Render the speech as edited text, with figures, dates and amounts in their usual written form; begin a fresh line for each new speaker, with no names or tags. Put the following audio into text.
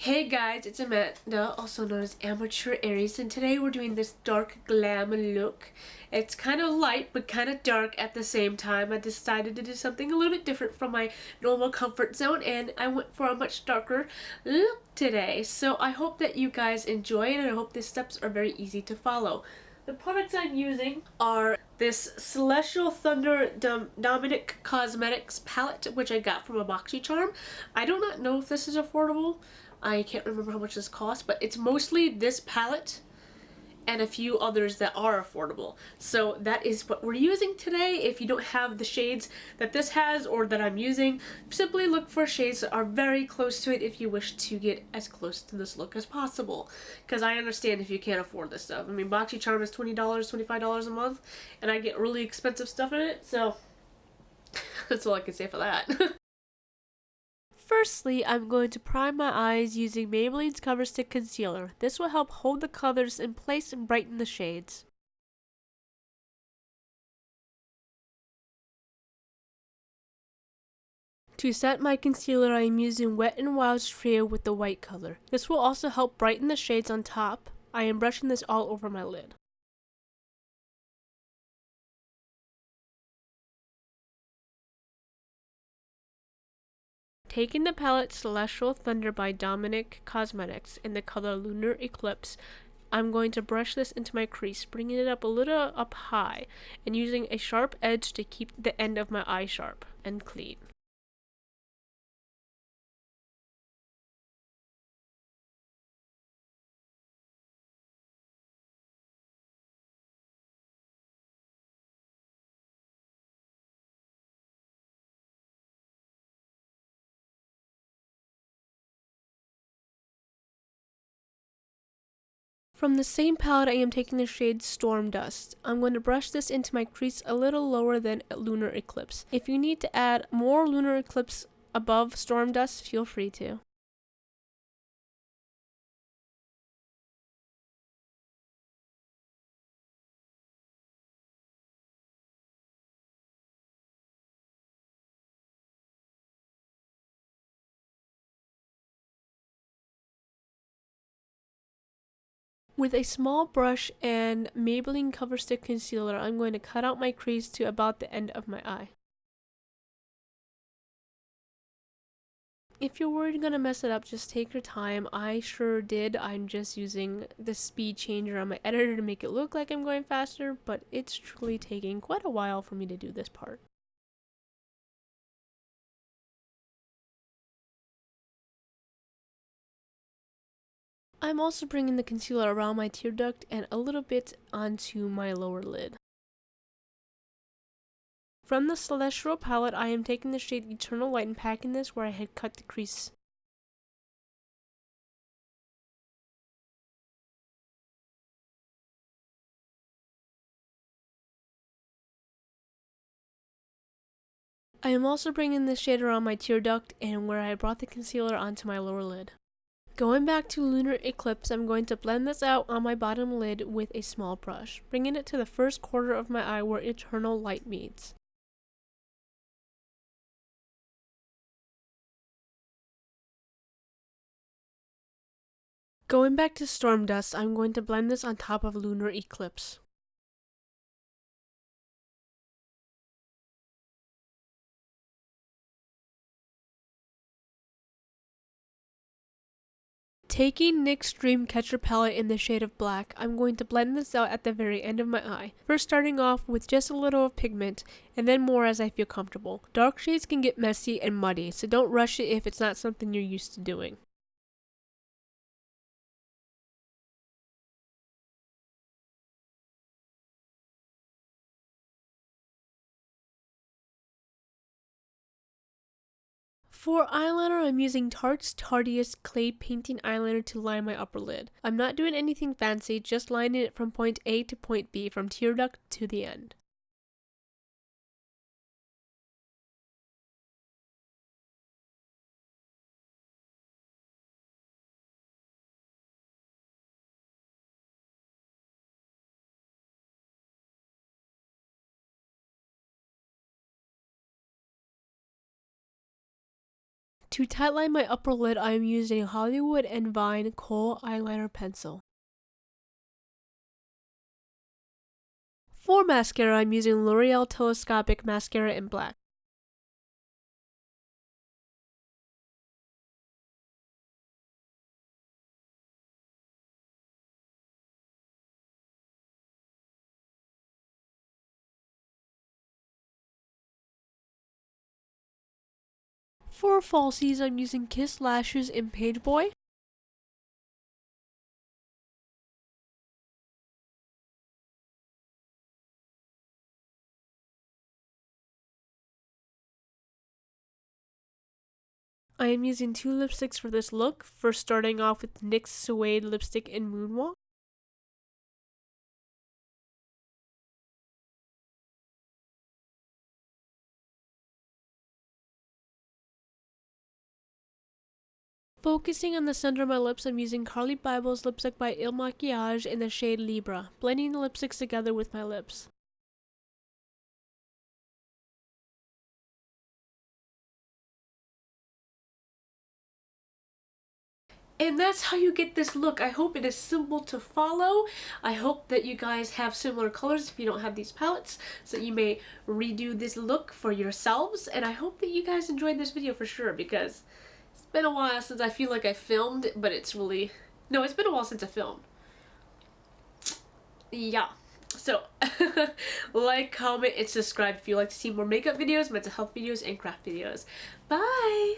Hey guys, it's Amanda, also known as Amateur Aries, and today we're doing this dark glam look. It's kind of light, but kind of dark at the same time. I decided to do something a little bit different from my normal comfort zone, and I went for a much darker look today. So I hope that you guys enjoy it, and I hope the steps are very easy to follow. The products I'm using are this Celestial Thunder Dominic Cosmetics palette, which I got from a BoxyCharm. I do not know if this is affordable. I can't remember how much this costs, but it's mostly this palette and a few others that are affordable. So that is what we're using today. If you don't have the shades that this has or that I'm using, simply look for shades that are very close to it if you wish to get as close to this look as possible. Because I understand if you can't afford this stuff. I mean, BoxyCharm is $20, $25 a month, and I get really expensive stuff in it, so that's all I can say for that. Firstly, I'm going to prime my eyes using Maybelline's Cover Stick Concealer. This will help hold the colors in place and brighten the shades. To set my concealer, I am using Wet n Wild's Trio with the white color. This will also help brighten the shades on top. I am brushing this all over my lid. Taking the palette Celestial Thunder by Dominic Cosmetics in the color Lunar Eclipse, I'm going to brush this into my crease, bringing it up a little up high, and using a sharp edge to keep the end of my eye sharp and clean. From the same palette, I am taking the shade Storm Dust. I'm going to brush this into my crease a little lower than Lunar Eclipse. If you need to add more Lunar Eclipse above Storm Dust, feel free to. With a small brush and Maybelline Cover Stick Concealer, I'm going to cut out my crease to about the end of my eye. If you're worried you're gonna mess it up, just take your time. I sure did. I'm just using the speed changer on my editor to make it look like I'm going faster, but it's truly taking quite a while for me to do this part. I'm also bringing the concealer around my tear duct and a little bit onto my lower lid. From the Celestial palette, I am taking the shade Eternal Light and packing this where I had cut the crease. I am also bringing this shade around my tear duct and where I brought the concealer onto my lower lid. Going back to Lunar Eclipse, I'm going to blend this out on my bottom lid with a small brush, bringing it to the first quarter of my eye where Eternal Light meets. Going back to Storm Dust, I'm going to blend this on top of Lunar Eclipse. Taking NYX's Dreamcatcher palette in the shade of black, I'm going to blend this out at the very end of my eye. First starting off with just a little of pigment, and then more as I feel comfortable. Dark shades can get messy and muddy, so don't rush it if it's not something you're used to doing. For eyeliner, I'm using Tarte's Tardiest Clay Painting Eyeliner to line my upper lid. I'm not doing anything fancy, just lining it from point A to point B, from tear duct to the end. To tightline my upper lid, I am using Hollywood and Vine Kohl Eyeliner Pencil. For mascara, I'm using L'Oreal Telescopic Mascara in black. For falsies, I'm using Kiss Lashes in Page Boy. I am using two lipsticks for this look, first starting off with NYX Suede lipstick in Moonwalk. Focusing on the center of my lips, I'm using Carly Bible's lipstick by Il Makiage in the shade Libra, blending the lipsticks together with my lips. And that's how you get this look. I hope it is simple to follow. I hope that you guys have similar colors if you don't have these palettes, so you may redo this look for yourselves. And I hope that you guys enjoyed this video for sure, because it's been a while since I feel like I filmed, but it's really... No, it's been a while since I filmed. Yeah. So, like, comment, and subscribe if you like to see more makeup videos, mental health videos, and craft videos. Bye!